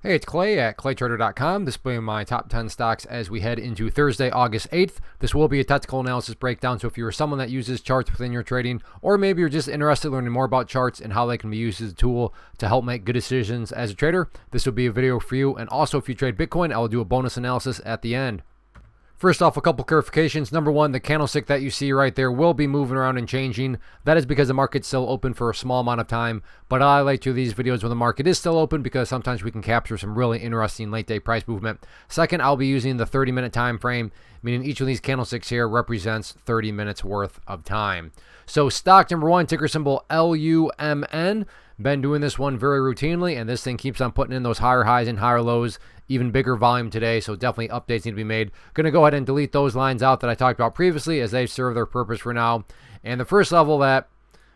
Hey, it's Clay at claytrader.com, displaying my top 10 stocks as we head into Thursday, August 8th. This will be a technical analysis breakdown, so if you're someone that uses charts within your trading, or maybe you're just interested in learning more about charts and how they can be used as a tool to help make good decisions as a trader, this will be a video for you. And also, if you trade Bitcoin, I will do a bonus analysis at the end. First off, a couple clarifications. Number one, the candlestick that you see right there will be moving around and changing. That is because the market's still open for a small amount of time. But I like to do these videos when the market is still open because sometimes we can capture some really interesting late day price movement. Second, I'll be using the 30-minute time frame, meaning each of these candlesticks here represents 30 minutes worth of time. So stock number one, ticker symbol LUMN. Been doing this one very routinely, and this thing keeps on putting in those higher highs and higher lows, even bigger volume today, so definitely updates need to be made. Going to go ahead and delete those lines out that I talked about previously as they serve their purpose for now. And the first level that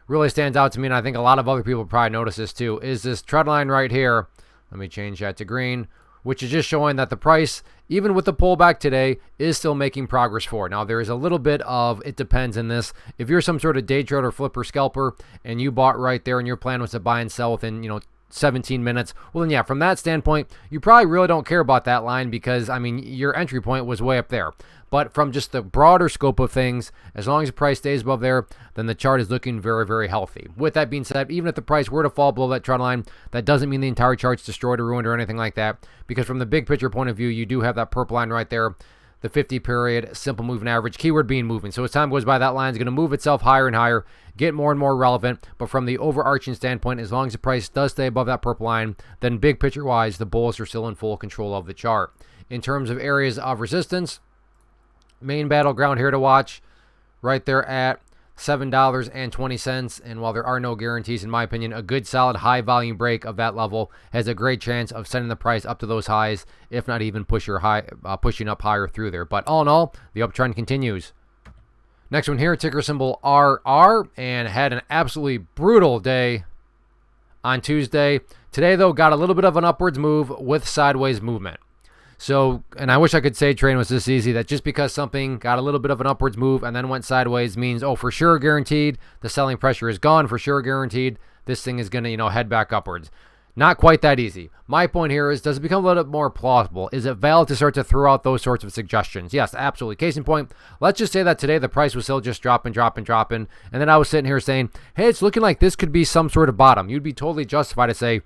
really stands out to me, and I think a lot of other people probably notice this too, is this trend line right here. Let me change that to green, which is just showing that the price, even with the pullback today, is still making progress forward. Now, there is a little bit of it depends in this. If you're some sort of day trader, flipper, scalper, and you bought right there and your plan was to buy and sell within, 17 minutes, well then yeah, from that standpoint, you probably really don't care about that line because, I mean, your entry point was way up there. But from just the broader scope of things, as long as the price stays above there, then the chart is looking very, very healthy. With that being said, even if the price were to fall below that trend line, that doesn't mean the entire chart's destroyed or ruined or anything like that, because from the big picture point of view, you do have that purple line right there, the 50 period simple moving average, keyword being moving. So as time goes by, that line is going to move itself higher and higher, get more and more relevant. But from the overarching standpoint, as long as the price does stay above that purple line, then big picture wise, the bulls are still in full control of the chart. In terms of areas of resistance, main battleground here to watch right there at $7.20. And while there are no guarantees, in my opinion, a good solid high volume break of that level has a great chance of sending the price up to those highs, if not even pushing up higher through there. But all in all, the uptrend continues. Next one here, ticker symbol RR, and had an absolutely brutal day on Tuesday. Today, though, got a little bit of an upwards move with sideways movement. So, and I wish I could say trading was this easy, that just because something got a little bit of an upwards move and then went sideways means, oh, for sure guaranteed, the selling pressure is gone, for sure guaranteed, this thing is going to, head back upwards. Not quite that easy. My point here is, does it become a little bit more plausible? Is it valid to start to throw out those sorts of suggestions? Yes, absolutely. Case in point, let's just say that today the price was still just dropping, and then I was sitting here saying, hey, it's looking like this could be some sort of bottom. You'd be totally justified to say,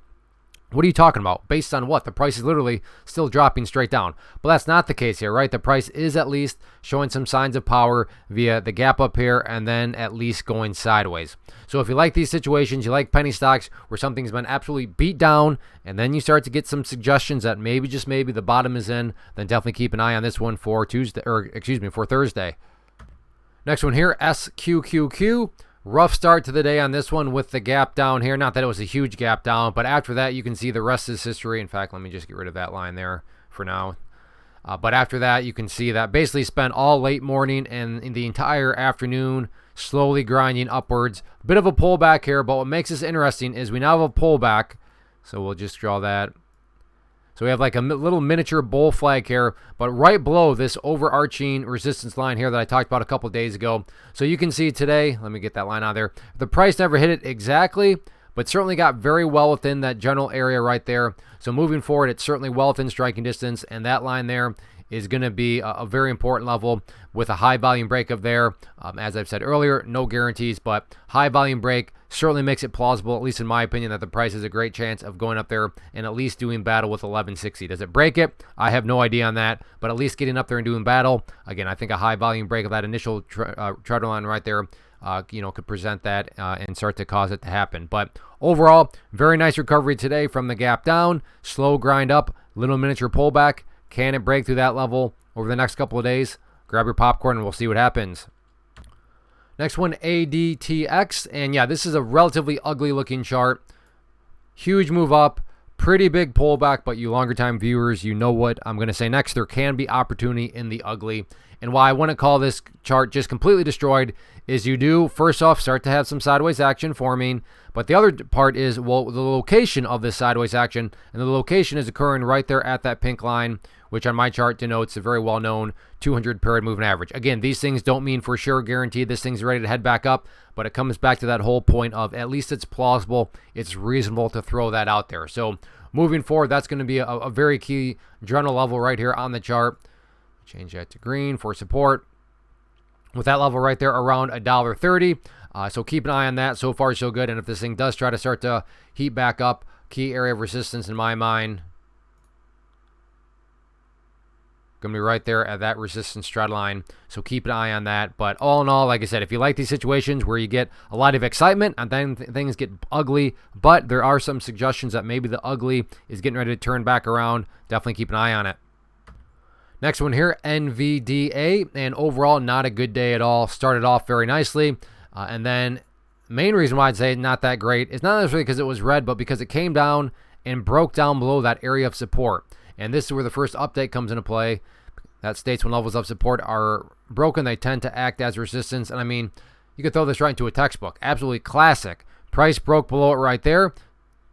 what are you talking about? Based on what? The price is literally still dropping straight down. But that's not the case here, right? The price is at least showing some signs of power via the gap up here and then at least going sideways. So if you like these situations, you like penny stocks where something's been absolutely beat down and then you start to get some suggestions that maybe, just maybe, the bottom is in, then definitely keep an eye on this one for for Thursday. Next one here, SQQQ. Rough start to the day on this one with the gap down here. Not that it was a huge gap down, but after that, you can see the rest is history. In fact, let me just get rid of that line there for now. But after that, you can see that basically spent all late morning and in the entire afternoon slowly grinding upwards. A bit of a pullback here, but what makes this interesting is we now have a pullback. So we'll just draw that. So we have like a little miniature bull flag here, but right below this overarching resistance line here that I talked about a couple of days ago. So you can see today, let me get that line out there. The price never hit it exactly, but certainly got very well within that general area right there. So moving forward, it's certainly well within striking distance, and that line there is going to be a very important level with a high volume break of there. As I've said earlier, no guarantees, but high volume break certainly makes it plausible, at least in my opinion, that the price has a great chance of going up there and at least doing battle with 1160. Does it break it? I have no idea on that, but at least getting up there and doing battle. Again, I think a high volume break of that initial trend line right there could present that and start to cause it to happen. But overall, very nice recovery today from the gap down, slow grind up, little miniature pullback. Can it break through that level over the next couple of days? Grab your popcorn and we'll see what happens. Next one, ADTX. And yeah, this is a relatively ugly looking chart. Huge move up, pretty big pullback, but you longer time viewers, you know what I'm going to say next. There can be opportunity in the ugly. And why I wouldn't call this chart just completely destroyed is you do, first off, start to have some sideways action forming. But the other part is, well, the location of this sideways action. And the location is occurring right there at that pink line, which on my chart denotes a very well-known 200 period moving average. Again, these things don't mean for sure guaranteed this thing's ready to head back up, but it comes back to that whole point of at least it's plausible, it's reasonable to throw that out there. So moving forward, that's going to be a very key general level right here on the chart. Change that to green for support. With that level right there around $1.30. So keep an eye on that. So far, so good. And if this thing does try to start to heat back up, key area of resistance in my mind, going to be right there at that resistance trend line. So keep an eye on that. But all in all, like I said, if you like these situations where you get a lot of excitement and then things get ugly, but there are some suggestions that maybe the ugly is getting ready to turn back around, definitely keep an eye on it. Next one here, NVDA, and overall not a good day at all. Started off very nicely, and then main reason why I'd say not that great is not necessarily because it was red, but because it came down and broke down below that area of support. And this is where the first update comes into play. That states when levels of support are broken, they tend to act as resistance. And I mean, you could throw this right into a textbook. Absolutely classic. Price broke below it right there,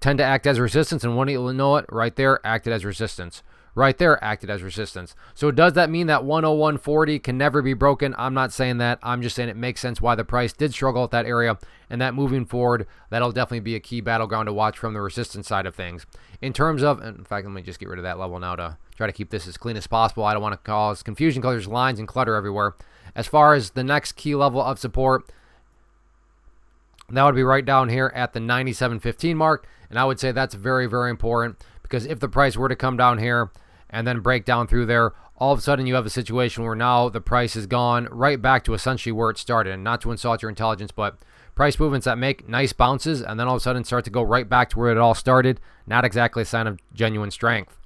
tend to act as resistance, and when you know it, right there, acted as resistance. Right there acted as resistance. So does that mean that 101.40 can never be broken? I'm not saying that. I'm just saying it makes sense why the price did struggle at that area, and that moving forward, that'll definitely be a key battleground to watch from the resistance side of things. In terms of, in fact, let me just get rid of that level now to try to keep this as clean as possible. I don't want to cause confusion because there's lines and clutter everywhere. As far as the next key level of support, that would be right down here at the 97.15 mark, and I would say that's very, very important. Because if the price were to come down here and then break down through there, all of a sudden you have a situation where now the price has gone right back to essentially where it started. And not to insult your intelligence, but price movements that make nice bounces and then all of a sudden start to go right back to where it all started, not exactly a sign of genuine strength.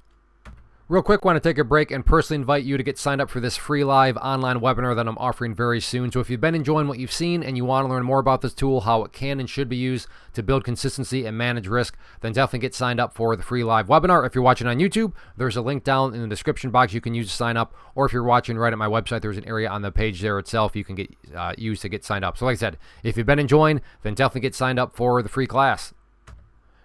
Real quick, want to take a break and personally invite you to get signed up for this free live online webinar that I'm offering very soon. So if you've been enjoying what you've seen and you want to learn more about this tool, how it can and should be used to build consistency and manage risk, then definitely get signed up for the free live webinar. If you're watching on YouTube, there's a link down in the description box you can use to sign up. Or if you're watching right at my website, there's an area on the page there itself you can get use to get signed up. So like I said, if you've been enjoying, then definitely get signed up for the free class.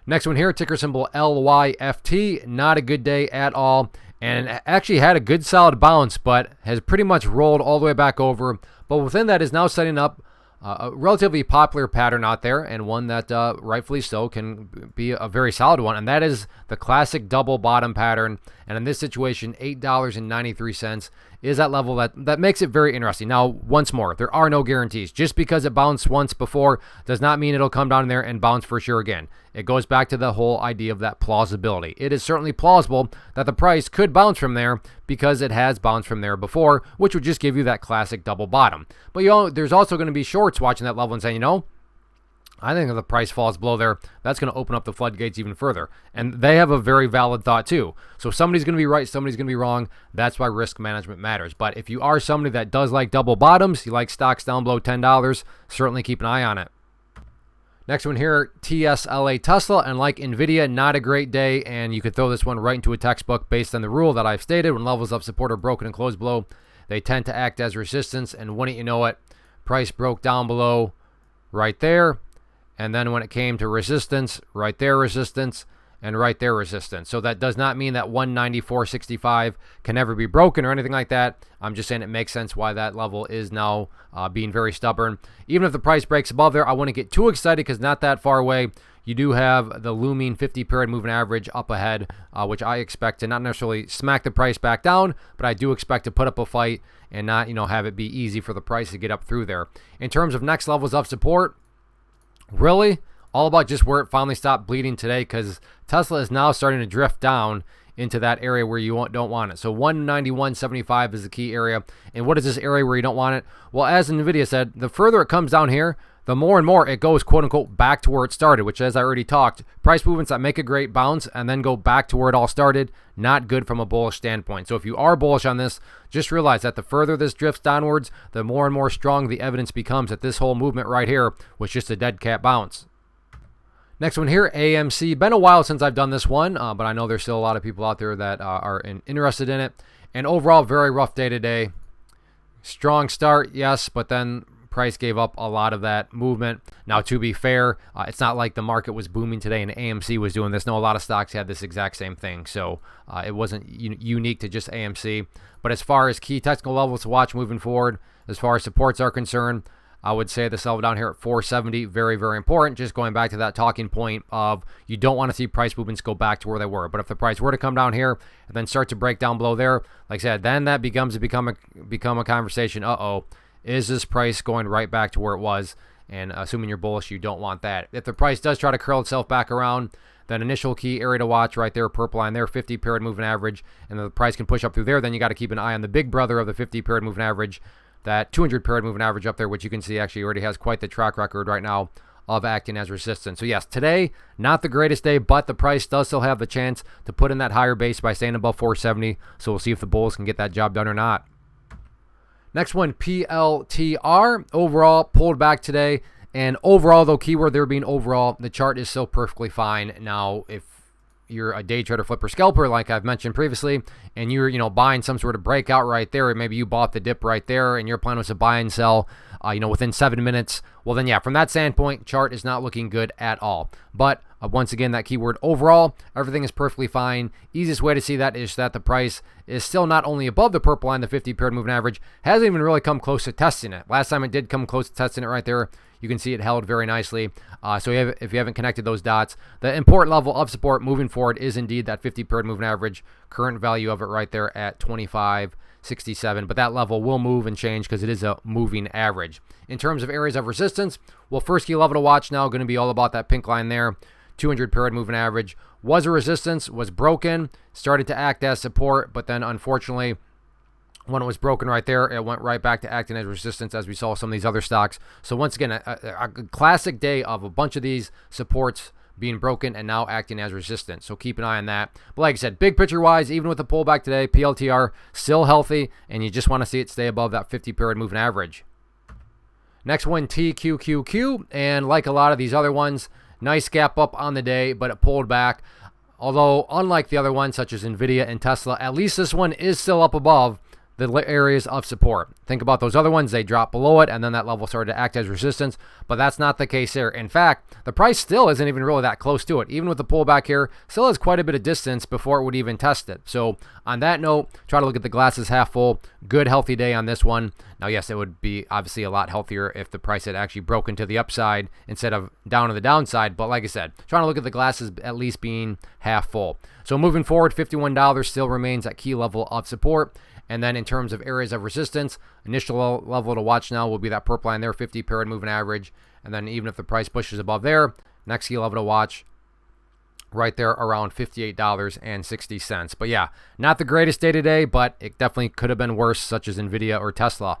Next one here, ticker symbol LYFT. Not a good day at all. And actually had a good solid bounce, but has pretty much rolled all the way back over. But within that is now setting up a relatively popular pattern out there, and one that rightfully so can be a very solid one, and that is the classic double bottom pattern. And in this situation, $8.93 is that level that makes it very interesting. Now, once more, there are no guarantees. Just because it bounced once before does not mean it'll come down there and bounce for sure again. It goes back to the whole idea of that plausibility. It is certainly plausible that the price could bounce from there because it has bounced from there before, which would just give you that classic double bottom. But there's also going to be shorts watching that level and saying, I think if the price falls below there, that's going to open up the floodgates even further. And they have a very valid thought too. So somebody's going to be right, somebody's going to be wrong. That's why risk management matters. But if you are somebody that does like double bottoms, you like stocks down below $10, certainly keep an eye on it. Next one here, TSLA Tesla, and like NVIDIA, not a great day, and you could throw this one right into a textbook based on the rule that I've stated. When levels of support are broken and closed below, they tend to act as resistance, and wouldn't you know it, price broke down below right there, and then when it came to resistance, right there resistance, and right there resistance. So that does not mean that 194.65 can never be broken or anything like that. I'm just saying it makes sense why that level is now being very stubborn. Even if the price breaks above there, I wouldn't get too excited because not that far away. You do have the LUMN 50 period moving average up ahead, which I expect to not necessarily smack the price back down, but I do expect to put up a fight and not, have it be easy for the price to get up through there. In terms of next levels of support, really all about just where it finally stopped bleeding today, because Tesla is now starting to drift down into that area where you don't want it. So 191.75 is the key area. And what is this area where you don't want it? Well, as NVIDIA said, the further it comes down here, the more and more it goes, quote unquote, back to where it started, which, as I already talked, price movements that make a great bounce and then go back to where it all started, not good from a bullish standpoint. So if you are bullish on this, just realize that the further this drifts downwards, the more and more strong the evidence becomes that this whole movement right here was just a dead cat bounce. Next one here, AMC. Been a while since I've done this one, but I know there's still a lot of people out there that are interested in it. And overall, very rough day today. Strong start, yes, but then price gave up a lot of that movement. Now, to be fair, it's not like the market was booming today and AMC was doing this. No, a lot of stocks had this exact same thing. So it wasn't unique to just AMC. But as far as key technical levels to watch moving forward, as far as supports are concerned, I would say this level down here at 470, very, very important. Just going back to that talking point of you don't want to see price movements go back to where they were. But if the price were to come down here and then start to break down below there, like I said, then that become a conversation. Is this price going right back to where it was? And assuming you're bullish, you don't want that. If the price does try to curl itself back around, then initial key area to watch right there, purple line there, 50 period moving average, and the price can push up through there. Then you got to keep an eye on the big brother of the 50 period moving average, that 200 period moving average up there, which you can see actually already has quite the track record right now of acting as resistance. So yes, today, not the greatest day, but the price does still have the chance to put in that higher base by staying above 470. So we'll see if the bulls can get that job done or not. Next one, PLTR. Overall, pulled back today. And overall, though, keyword there being overall, the chart is still perfectly fine. Now, if you're a day trader, flipper, scalper, like I've mentioned previously, and you're, buying some sort of breakout right there, or maybe you bought the dip right there, and your plan was to buy and sell, within 7 minutes, well then, yeah, from that standpoint, chart is not looking good at all. But once again, that keyword overall, everything is perfectly fine. Easiest way to see that is that the price is still not only above the purple line, the 50 period moving average, hasn't even really come close to testing it. Last time it did come close to testing it right there. You can see it held very nicely. So if you haven't connected those dots, the important level of support moving forward is indeed that 50 period moving average. Current value of it right there at 25.67. But that level will move and change because it is a moving average. In terms of areas of resistance, well, first key level to watch now going to be all about that pink line there. 200 period moving average was a resistance, was broken, started to act as support, but then unfortunately, when it was broken right there, it went right back to acting as resistance as we saw some of these other stocks. So once again, a classic day of a bunch of these supports being broken and now acting as resistance. So keep an eye on that. But like I said, big picture wise, even with the pullback today, PLTR still healthy, and you just want to see it stay above that 50 period moving average. Next one, TQQQ, and like a lot of these other ones, nice gap up on the day, but it pulled back. Although, unlike the other ones, such as NVDA and Tesla, at least this one is still up above the areas of support. Think about those other ones, they dropped below it, and then that level started to act as resistance, but that's not the case here. In fact, the price still isn't even really that close to it. Even with the pullback here, still has quite a bit of distance before it would even test it. So on that note, try to look at the glasses half full. Good, healthy day on this one. Now, yes, it would be obviously a lot healthier if the price had actually broken to the upside instead of down to the downside. But like I said, trying to look at the glasses at least being half full. So moving forward, $51 still remains at key level of support. And then in terms of areas of resistance, initial level to watch now will be that purple line there, 50 period moving average. And then even if the price pushes above there, next key level to watch right there around $58.60. But yeah, not the greatest day today, but it definitely could have been worse, such as NVIDIA or Tesla.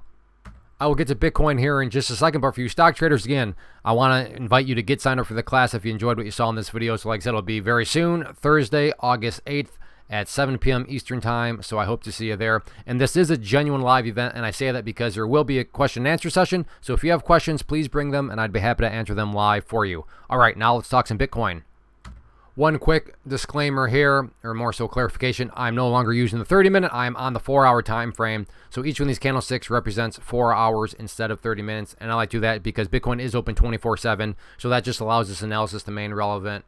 I will get to Bitcoin here in just a second, but for you stock traders, again, I want to invite you to get signed up for the class if you enjoyed what you saw in this video. So like I said, it'll be very soon, Thursday, August 8th. At 7 p.m. Eastern time, so I hope to see you there. And this is a genuine live event, and I say that because there will be a question and answer session. So if you have questions, please bring them, and I'd be happy to answer them live for you. All right, now let's talk some Bitcoin. One quick disclaimer here, or more so clarification, I'm no longer using the 30-minute, I'm on the 4-hour time frame. So each one of these candlesticks represents 4 hours instead of 30 minutes, and I like to do that because Bitcoin is open 24/7, so that just allows this analysis to remain relevant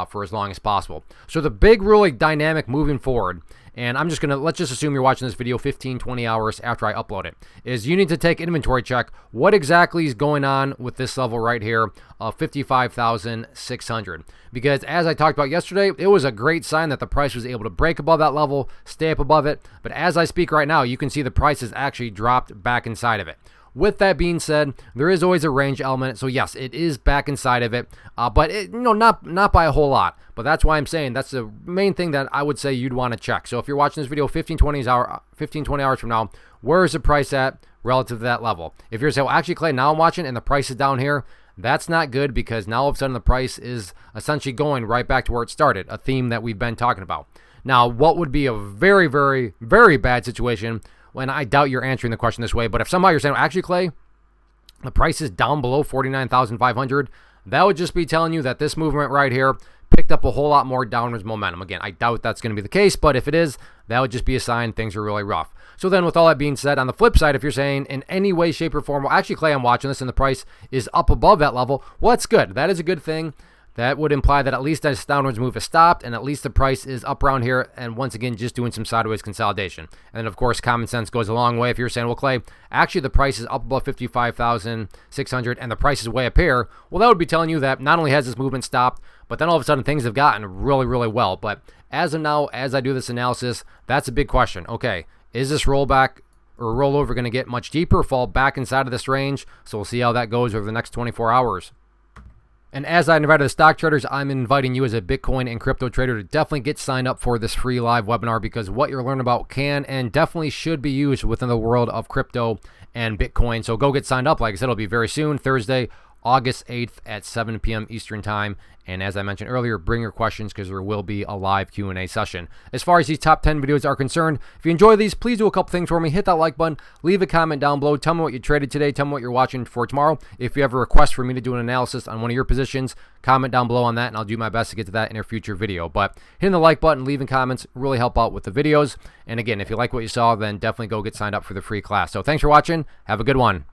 for as long as possible. So the big really dynamic moving forward, and I'm just let's just assume you're watching this video 15-20 hours after I upload it, is you need to take inventory check. What exactly is going on with this level right here of 55,600? Because as I talked about yesterday, it was a great sign that the price was able to break above that level, stay up above it. But as I speak right now, you can see the price has actually dropped back inside of it. With that being said, there is always a range element. So yes, it is back inside of it, but it, not by a whole lot. But that's why I'm saying that's the main thing that I would say you'd want to check. So if you're watching this video 15-20 hours from now, where is the price at relative to that level? If you're saying, well, actually, Clay, now I'm watching and the price is down here, that's not good because now all of a sudden the price is essentially going right back to where it started, a theme that we've been talking about. Now, what would be a very, very, very bad situation when I doubt you're answering the question this way, but if somehow you're saying, well, actually, Clay, the price is down below 49,500, that would just be telling you that this movement right here, picked up a whole lot more downwards momentum. Again, I doubt that's going to be the case, but if it is, that would just be a sign things are really rough. So then with all that being said, on the flip side, if you're saying in any way, shape, or form, well, actually, Clay, I'm watching this and the price is up above that level, well, that's good. That is a good thing. That would imply that at least this downwards move has stopped and at least the price is up around here and once again just doing some sideways consolidation. And then, of course, common sense goes a long way. If you're saying, well, Clay, actually the price is up above 55,600 and the price is way up here, well, that would be telling you that not only has this movement stopped, but then all of a sudden things have gotten really, really well. But as of now, as I do this analysis, that's a big question. Okay, is this rollback or rollover going to get much deeper, fall back inside of this range? So we'll see how that goes over the next 24 hours. And as I invited the stock traders, I'm inviting you as a Bitcoin and crypto trader to definitely get signed up for this free live webinar, because what you're learning about can and definitely should be used within the world of crypto and Bitcoin. So go get signed up. Like I said, it'll be very soon, Thursday, August 8th at 7 p.m. Eastern time. And as I mentioned earlier, bring your questions because there will be a live Q&A session. As far as these top 10 videos are concerned, if you enjoy these, please do a couple things for me. Hit that like button, leave a comment down below, tell me what you traded today, tell me what you're watching for tomorrow. If you have a request for me to do an analysis on one of your positions, comment down below on that and I'll do my best to get to that in a future video. But hitting the like button, leaving comments really help out with the videos. And again, if you like what you saw, then definitely go get signed up for the free class. So thanks for watching. Have a good one.